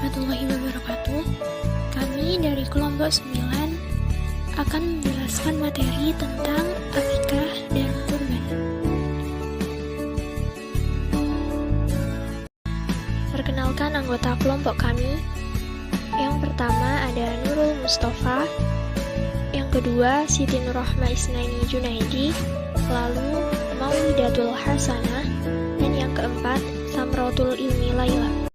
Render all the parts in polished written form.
warahmatullahi wabarakatuh. Kami dari kelompok 9 akan menjelaskan materi tentang akikah dan kurban. Perkenalkan anggota kelompok kami. Yang pertama ada Nurul Mustafa, yang kedua Siti Nurrohma Isnaini Junaidi, lalu Maulidatul Hasanah, dan yang keempat Samratul Ilmi Laila.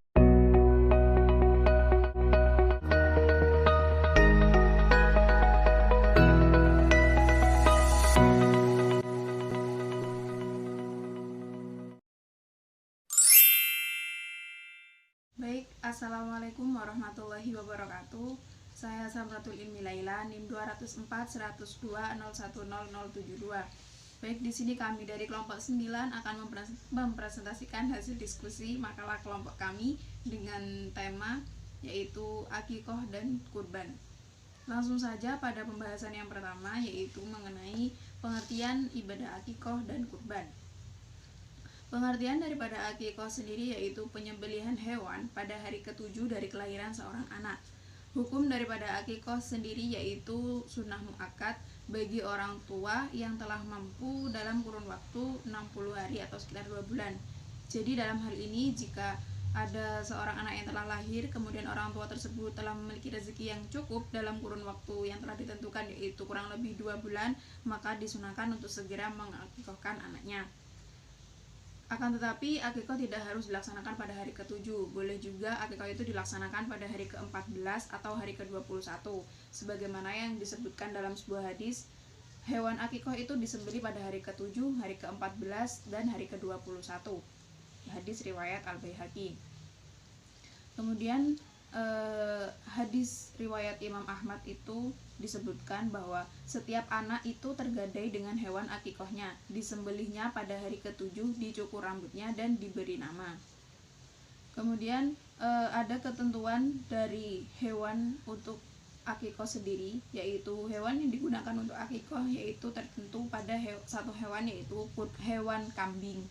Baik, Assalamualaikum warahmatullahi wabarakatuh. Saya Samratul Ilmi Laila, NIM 204-102-010072. Baik, di sini kami dari kelompok 9 akan mempresentasikan hasil diskusi makalah kelompok kami dengan tema yaitu akikoh dan kurban. Langsung saja pada pembahasan yang pertama, yaitu mengenai pengertian ibadah akikoh dan kurban. Pengertian daripada akikoh sendiri yaitu penyembelihan hewan pada hari ke-7 dari kelahiran seorang anak. Hukum daripada akikoh sendiri yaitu sunnah muakkad bagi orang tua yang telah mampu dalam kurun waktu 60 hari atau sekitar 2 bulan. Jadi dalam hal ini jika ada seorang anak yang telah lahir kemudian orang tua tersebut telah memiliki rezeki yang cukup dalam kurun waktu yang telah ditentukan yaitu kurang lebih 2 bulan, maka disunahkan untuk segera mengakikohkan anaknya. Akan tetapi akikoh tidak harus dilaksanakan pada hari ke-7. Boleh juga akikoh itu dilaksanakan pada hari ke-14 atau hari ke-21. Sebagaimana yang disebutkan dalam sebuah hadis, hewan akikoh itu disembelih pada hari ke-7, hari ke-14, dan hari ke-21. Hadis riwayat Al-Baihaqi. Kemudian hadis riwayat Imam Ahmad itu disebutkan bahwa setiap anak itu tergadai dengan hewan akikohnya, disembelihnya pada hari ke-7, dicukur rambutnya dan diberi nama. Kemudian ada ketentuan dari hewan untuk akikoh sendiri, yaitu hewan yang digunakan untuk akikoh yaitu tertentu pada satu hewan yaitu hewan kambing.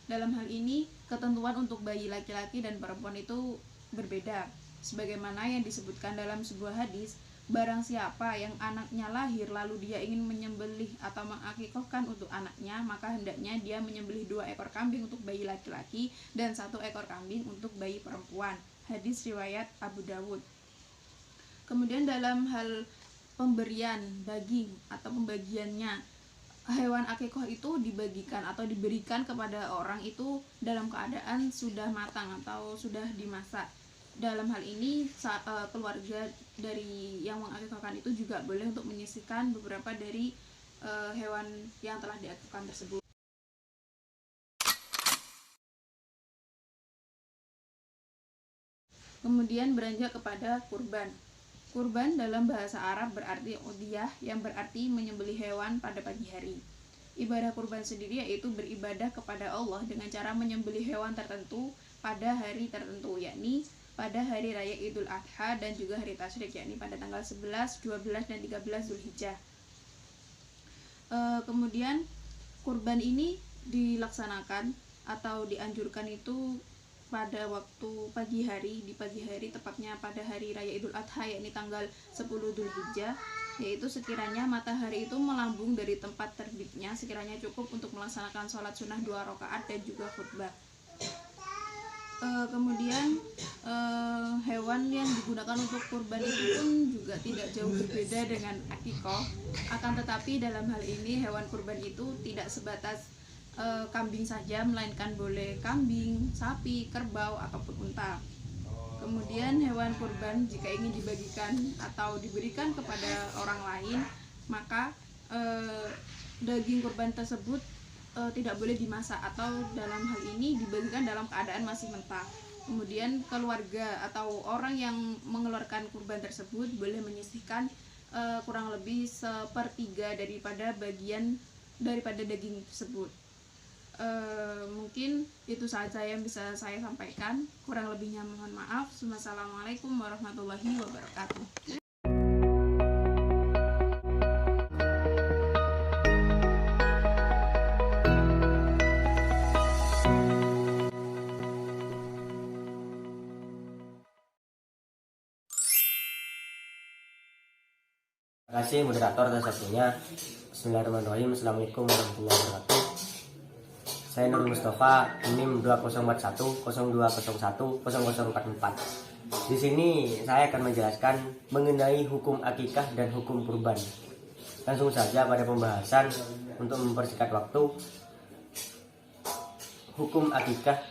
Dalam hal ini ketentuan untuk bayi laki-laki dan perempuan itu berbeda. Sebagaimana yang disebutkan dalam sebuah hadis, barang siapa yang anaknya lahir lalu dia ingin menyembelih atau mengakikohkan untuk anaknya, maka hendaknya dia menyembelih 2 ekor kambing untuk bayi laki-laki dan 1 ekor kambing untuk bayi perempuan. Hadis riwayat Abu Dawud. Kemudian dalam hal pemberian daging atau pembagiannya, hewan akikoh itu dibagikan atau diberikan kepada orang itu dalam keadaan sudah matang atau sudah dimasak. Dalam hal ini keluarga dari yang mengakikohkan itu juga boleh untuk menyisihkan beberapa dari hewan yang telah diakikohkan tersebut. Kemudian beranjak kepada kurban. Kurban dalam bahasa Arab berarti udhiyah, yang berarti menyembelih hewan pada pagi hari. Ibadah kurban sendiri yaitu beribadah kepada Allah dengan cara menyembelih hewan tertentu pada hari tertentu, yakni pada hari raya Idul Adha dan juga hari Tasyrik, yakni pada tanggal 11, 12, dan 13 Zulhijjah. Kemudian kurban ini dilaksanakan atau dianjurkan itu pada waktu pagi hari, di pagi hari tepatnya pada hari raya Idul Adha yakni tanggal 10 Zulhijjah, yaitu sekiranya matahari itu melambung dari tempat terbitnya, sekiranya cukup untuk melaksanakan sholat sunnah 2 rakaat dan juga khutbah. Kemudian hewan yang digunakan untuk kurban itu pun juga tidak jauh berbeda dengan akikoh. Akan tetapi dalam hal ini hewan kurban itu tidak sebatas kambing saja, melainkan boleh kambing, sapi, kerbau, ataupun unta. Kemudian hewan kurban jika ingin dibagikan atau diberikan kepada orang lain, maka daging kurban tersebut tidak boleh dimasak atau dalam hal ini dibagikan dalam keadaan masih mentah. Kemudian keluarga atau orang yang mengeluarkan kurban tersebut boleh menyisihkan kurang lebih 1/3 daripada bagian daripada daging tersebut. Mungkin itu saja yang bisa saya sampaikan. Kurang lebihnya mohon maaf. Wassalamualaikum warahmatullahi wabarakatuh. kasih moderator atas waktunya. Bismillahirrahmanirrahim. Assalamualaikum warahmatullahi wabarakatuh. Saya Nurul Mustafa, NIM 2041 0201 0044. Di sini saya akan menjelaskan mengenai hukum akikah dan hukum kurban. Langsung saja pada pembahasan untuk mempersingkat waktu. Hukum akikah.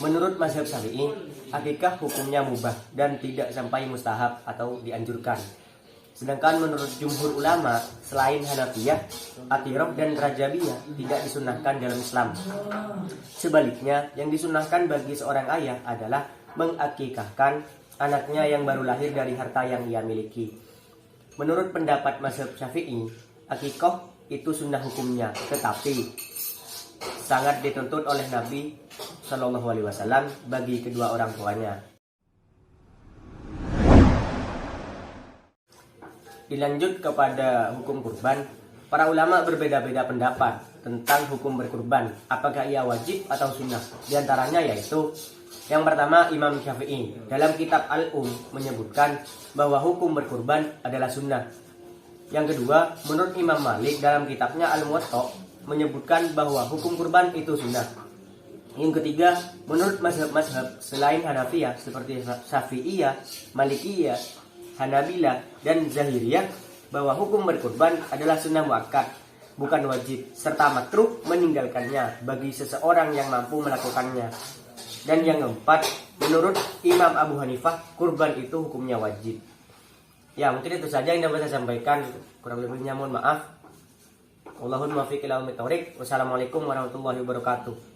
Menurut mazhab Syafi'i, akikah hukumnya mubah dan tidak sampai mustahab atau dianjurkan. Sedangkan menurut jumhur ulama selain Hanafiyah, Athirah dan Rajabiyah tidak disunahkan dalam Islam. Sebaliknya, yang disunahkan bagi seorang ayah adalah mengakikahkan anaknya yang baru lahir dari harta yang ia miliki. Menurut pendapat mazhab Syafi'i, akikah itu sunnah hukumnya, tetapi sangat dituntut oleh Nabi Shallallahu Alaihi Wasallam bagi kedua orang tuanya. Dilanjut kepada hukum kurban, para ulama berbeda-beda pendapat tentang hukum berkurban, apakah ia wajib atau sunnah. Di antaranya yaitu yang pertama, Imam Syafi'i dalam kitab menyebutkan bahwa hukum berkurban adalah sunnah. Yang kedua, menurut Imam Malik dalam kitabnya Al-Muwatta menyebutkan bahwa hukum kurban itu sunnah. Yang ketiga, menurut mazhab-mazhab selain Hanafiyah seperti Syafi'iyah, Malikiyah, Hanabilah, dan Zahiriyah bahwa hukum berkurban adalah sunnah muakkad, bukan wajib, serta makruh meninggalkannya bagi seseorang yang mampu melakukannya. Dan yang keempat, menurut Imam Abu Hanifah, kurban itu hukumnya wajib. Ya, mungkin itu saja yang dapat saya sampaikan. Kurang lebihnya mohon maaf. Wallahul muwaffiq ila aqwamit thoriq. Wassalamualaikum warahmatullahi wabarakatuh.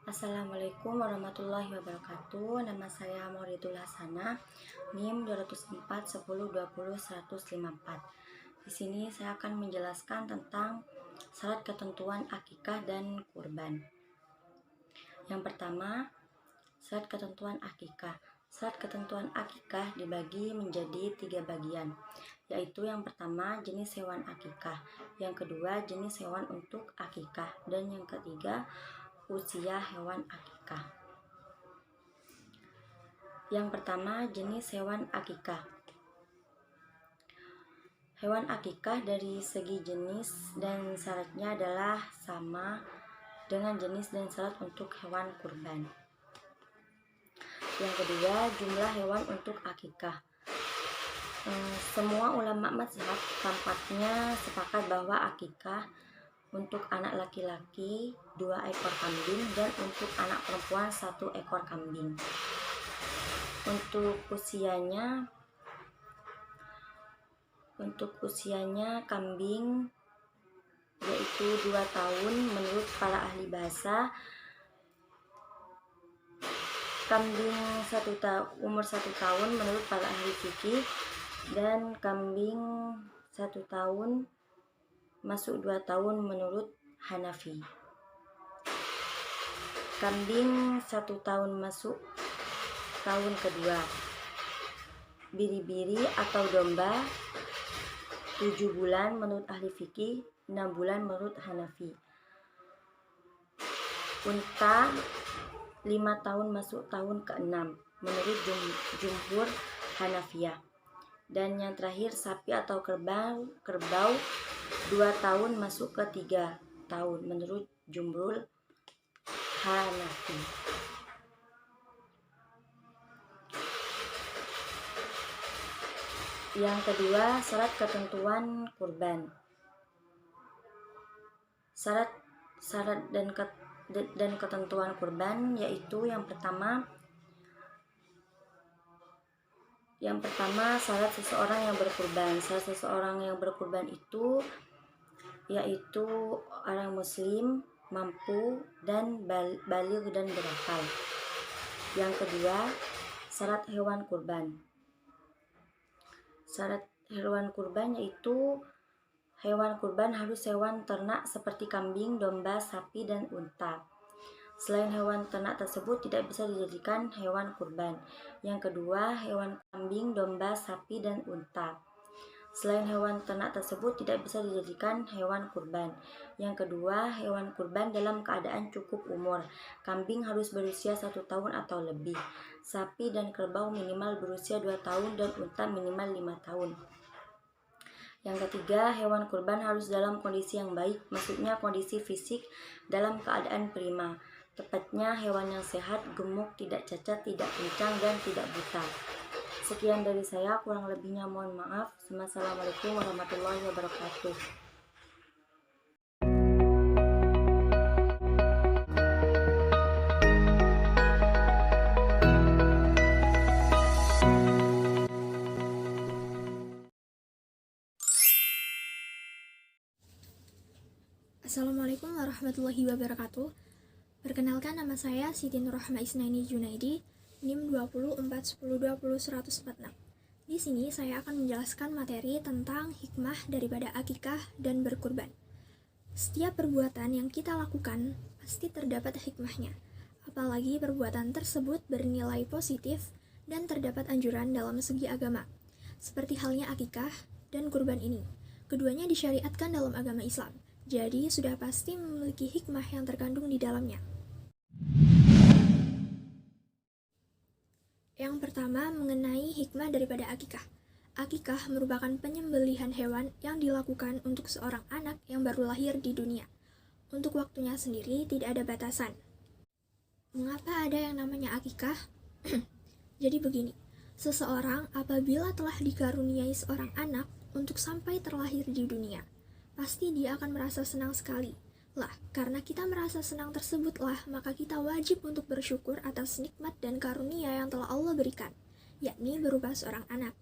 Assalamualaikum warahmatullahi wabarakatuh. Nama saya Mauridul Hasanah, NIM 204 10 20 154. Di sini saya akan menjelaskan tentang syarat ketentuan akikah dan kurban. Yang pertama, syarat ketentuan akikah. Syarat ketentuan akikah dibagi menjadi 3 bagian, yaitu yang pertama jenis hewan akikah, yang kedua jenis hewan untuk akikah, dan yang ketiga usia hewan akikah. Yang pertama, jenis hewan akikah. Hewan akikah dari segi jenis dan syaratnya adalah sama dengan jenis dan syarat untuk hewan kurban. Yang kedua, jumlah hewan untuk akikah. Semua ulama mazhab tampaknya sepakat bahwa akikah untuk anak laki-laki 2 ekor kambing dan untuk anak perempuan 1 ekor kambing. Untuk usianya kambing yaitu 2 tahun menurut para ahli bahasa. Kambing umur 1 tahun menurut para ahli fikih, dan kambing 1 tahun masuk 2 tahun menurut Hanafi. Kambing 1 tahun masuk tahun kedua. Biri-biri atau domba 7 bulan menurut ahli fikih, 6 bulan menurut Hanafi. Unta 5 tahun masuk tahun ke-6 menurut jumhur Hanafiyah. Dan yang terakhir, sapi atau kerbau 2 tahun masuk ke 3 tahun menurut jumhur Hanafi. Yang kedua, syarat ketentuan kurban. Syarat dan ketentuan kurban yaitu yang pertama syarat seseorang yang berkurban. Syarat seseorang yang berkurban itu yaitu orang muslim, mampu, dan baligh dan berakal. Yang kedua, syarat hewan kurban. Syarat hewan kurban yaitu hewan kurban harus hewan ternak seperti kambing, domba, sapi, dan unta. Selain hewan ternak tersebut tidak bisa dijadikan hewan kurban. Yang kedua, hewan kambing, domba, sapi, dan unta. Selain hewan ternak tersebut tidak bisa dijadikan hewan kurban. Yang kedua, hewan kurban dalam keadaan cukup umur. Kambing harus berusia 1 tahun atau lebih. Sapi dan kerbau minimal berusia 2 tahun dan unta minimal 5 tahun. Yang ketiga, hewan kurban harus dalam kondisi yang baik, maksudnya kondisi fisik dalam keadaan prima. Tepatnya hewan yang sehat, gemuk, tidak cacat, tidak pincang, dan tidak buta. Sekian dari saya, kurang lebihnya mohon maaf. Wassalamualaikum warahmatullahi wabarakatuh. Assalamualaikum warahmatullahi wabarakatuh. Perkenalkan, nama saya Siti Nurrohma Isnaini Junaidi, NIM 2041020146. Di sini saya akan menjelaskan materi tentang hikmah daripada akikah dan berkurban. Setiap perbuatan yang kita lakukan pasti terdapat hikmahnya, apalagi perbuatan tersebut bernilai positif dan terdapat anjuran dalam segi agama, seperti halnya akikah dan kurban ini. Keduanya disyariatkan dalam agama Islam, jadi sudah pasti memiliki hikmah yang terkandung di dalamnya. Yang pertama, mengenai hikmah daripada akikah. Akikah merupakan penyembelihan hewan yang dilakukan untuk seorang anak yang baru lahir di dunia. Untuk waktunya sendiri tidak ada batasan. Mengapa ada yang namanya akikah? Jadi begini, seseorang apabila telah dikaruniai seorang anak untuk sampai terlahir di dunia, pasti dia akan merasa senang sekali. Lah, karena kita merasa senang tersebutlah, maka kita wajib untuk bersyukur atas nikmat dan karunia yang telah Allah berikan, yakni berupa seorang anak.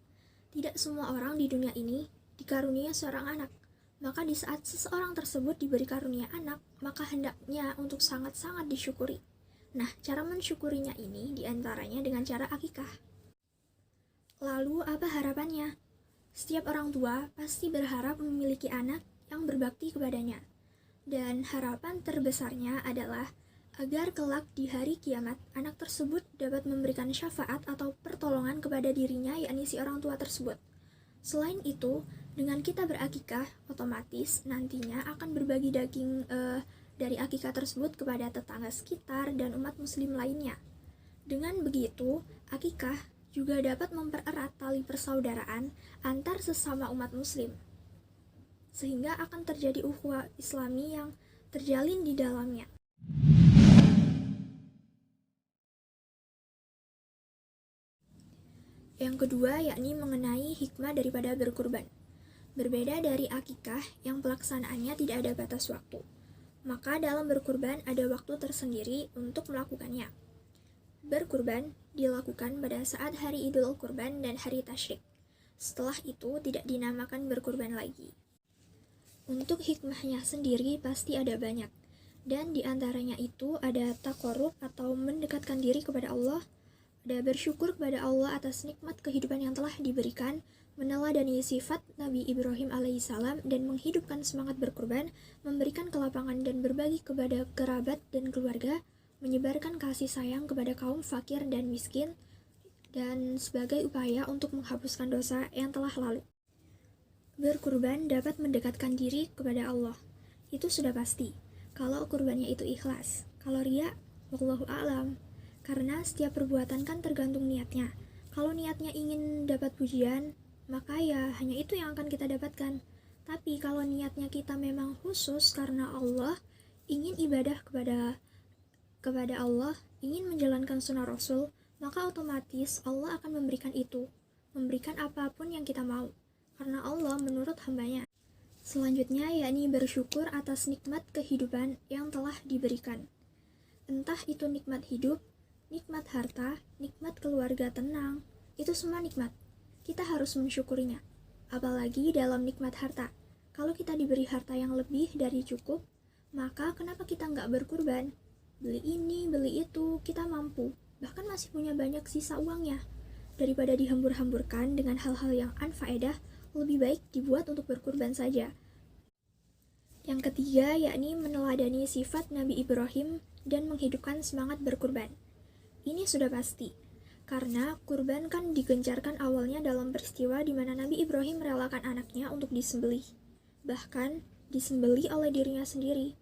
Tidak semua orang di dunia ini dikaruniai seorang anak. Maka di saat seseorang tersebut diberi karunia anak, maka hendaknya untuk sangat-sangat disyukuri. Nah, cara mensyukurinya ini diantaranya dengan cara akikah. Lalu, apa harapannya? Setiap orang tua pasti berharap memiliki anak yang berbakti kepadanya. Dan harapan terbesarnya adalah agar kelak di hari kiamat, anak tersebut dapat memberikan syafaat atau pertolongan kepada dirinya, yakni si orang tua tersebut. Selain itu, dengan kita berakikah, otomatis nantinya akan berbagi daging dari akikah tersebut kepada tetangga sekitar dan umat muslim lainnya. Dengan begitu, akikah juga dapat mempererat tali persaudaraan antar sesama umat muslim, sehingga akan terjadi ukhuwah Islami yang terjalin di dalamnya. Yang kedua, yakni mengenai hikmah daripada berkurban. Berbeda dari akikah yang pelaksanaannya tidak ada batas waktu, maka dalam berkurban ada waktu tersendiri untuk melakukannya. Berkurban dilakukan pada saat hari Idul Kurban dan hari Tasyrik. Setelah itu tidak dinamakan berkurban lagi. Untuk hikmahnya sendiri pasti ada banyak, dan diantaranya itu ada taqarrub atau mendekatkan diri kepada Allah, ada bersyukur kepada Allah atas nikmat kehidupan yang telah diberikan, meneladani sifat Nabi Ibrahim alaihissalam dan menghidupkan semangat berkurban, memberikan kelapangan dan berbagi kepada kerabat dan keluarga, menyebarkan kasih sayang kepada kaum fakir dan miskin, dan sebagai upaya untuk menghapuskan dosa yang telah lalu. Berkurban dapat mendekatkan diri kepada Allah. Itu sudah pasti. Kalau kurbannya itu ikhlas. Kalau riya, wallahu a'lam. Karena setiap perbuatan kan tergantung niatnya. Kalau niatnya ingin dapat pujian, maka ya hanya itu yang akan kita dapatkan. Tapi kalau niatnya kita memang khusus karena Allah, ingin ibadah kepada Allah, ingin menjalankan sunnah Rasul, maka otomatis Allah akan memberikan itu, memberikan apapun yang kita mau, karena Allah menurut hambanya. Selanjutnya yakni bersyukur atas nikmat kehidupan yang telah diberikan. Entah itu nikmat hidup, nikmat harta, nikmat keluarga tenang, itu semua nikmat. Kita harus mensyukurinya. Apalagi dalam nikmat harta. Kalau kita diberi harta yang lebih dari cukup, maka kenapa kita nggak berkurban? Beli ini, beli itu, kita mampu. Bahkan masih punya banyak sisa uangnya. Daripada dihambur-hamburkan dengan hal-hal yang anfaedah, lebih baik dibuat untuk berkurban saja. Yang ketiga yakni meneladani sifat Nabi Ibrahim dan menghidupkan semangat berkurban. Ini sudah pasti, karena kurban kan digencarkan awalnya dalam peristiwa di mana Nabi Ibrahim merelakan anaknya untuk disembelih. Bahkan disembelih oleh dirinya sendiri.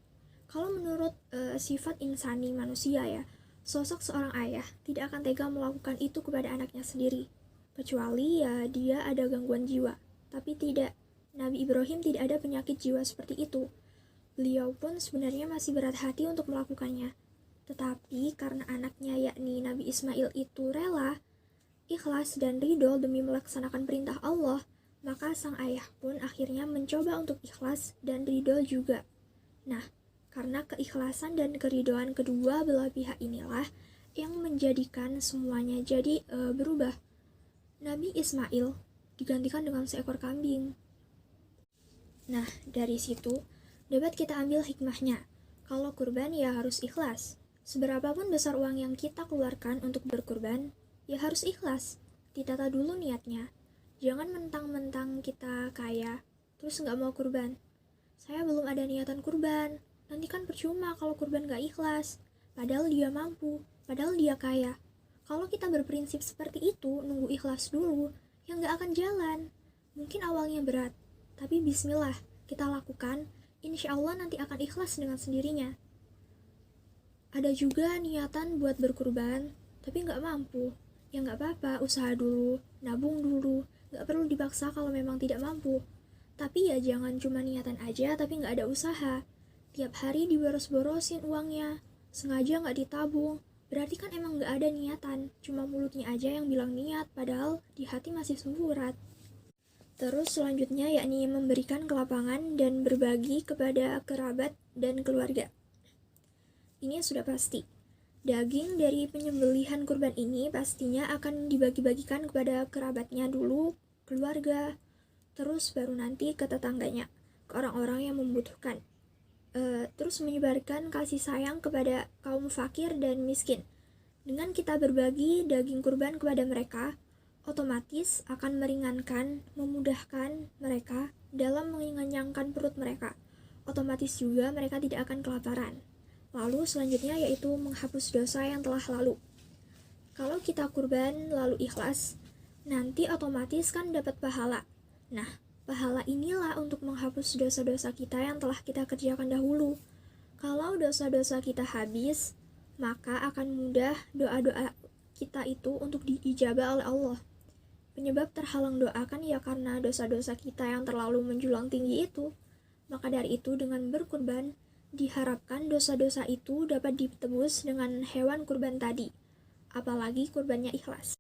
Kalau menurut sifat insani manusia ya, sosok seorang ayah tidak akan tega melakukan itu kepada anaknya sendiri. Kecuali ya dia ada gangguan jiwa. Tapi tidak, Nabi Ibrahim tidak ada penyakit jiwa seperti itu. Beliau pun sebenarnya masih berat hati untuk melakukannya. Tetapi karena anaknya yakni Nabi Ismail itu rela, ikhlas dan ridho demi melaksanakan perintah Allah, maka sang ayah pun akhirnya mencoba untuk ikhlas dan ridho juga. Nah, karena keikhlasan dan keridhoan kedua belah pihak inilah yang menjadikan semuanya jadi berubah. Nabi Ismail digantikan dengan seekor kambing. Nah, dari situ dapat kita ambil hikmahnya. Kalau kurban ya harus ikhlas. Seberapapun besar uang yang kita keluarkan untuk berkurban, ya harus ikhlas. Ditata dulu niatnya. Jangan mentang-mentang kita kaya, terus nggak mau kurban. Saya belum ada niatan kurban. Nanti kan percuma kalau kurban gak ikhlas. Padahal dia mampu, padahal dia kaya. Kalau kita berprinsip seperti itu, nunggu ikhlas dulu, ya gak akan jalan. Mungkin awalnya berat, tapi bismillah, kita lakukan, insya Allah nanti akan ikhlas dengan sendirinya. Ada juga niatan buat berkurban, tapi gak mampu. Ya gak apa-apa, usaha dulu, nabung dulu, gak perlu dipaksa kalau memang tidak mampu. Tapi ya jangan cuma niatan aja tapi gak ada usaha. Tiap hari diboros-borosin uangnya, sengaja gak ditabung, berarti kan emang gak ada niatan, cuma mulutnya aja yang bilang niat, padahal di hati masih semburat. Terus selanjutnya yakni memberikan kelapangan dan berbagi kepada kerabat dan keluarga. Ini sudah pasti. Daging dari penyembelihan kurban ini pastinya akan dibagi-bagikan kepada kerabatnya dulu, keluarga, terus baru nanti ke tetangganya, ke orang-orang yang membutuhkan. Terus menyebarkan kasih sayang kepada kaum fakir dan miskin. Dengan kita berbagi daging kurban kepada mereka, otomatis akan meringankan, memudahkan mereka dalam mengenyangkan perut mereka. Otomatis juga mereka tidak akan kelaparan. Lalu selanjutnya yaitu menghapus dosa yang telah lalu. Kalau kita kurban lalu ikhlas, nanti otomatis kan dapat pahala. Nah, pahala inilah untuk menghapus dosa-dosa kita yang telah kita kerjakan dahulu. Kalau dosa-dosa kita habis, maka akan mudah doa-doa kita itu untuk diijabah oleh Allah. Penyebab terhalang doa kan ya karena dosa-dosa kita yang terlalu menjulang tinggi itu. Maka dari itu dengan berkurban, diharapkan dosa-dosa itu dapat ditebus dengan hewan kurban tadi. Apalagi kurbannya ikhlas.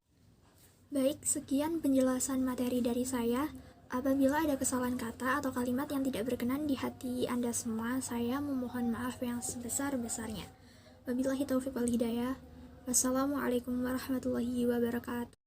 Baik, sekian penjelasan materi dari saya. Apabila ada kesalahan kata atau kalimat yang tidak berkenan di hati Anda semua, saya memohon maaf yang sebesar-besarnya. Wabillahi taufiq wal hidayah. Wassalamualaikum warahmatullahi wabarakatuh.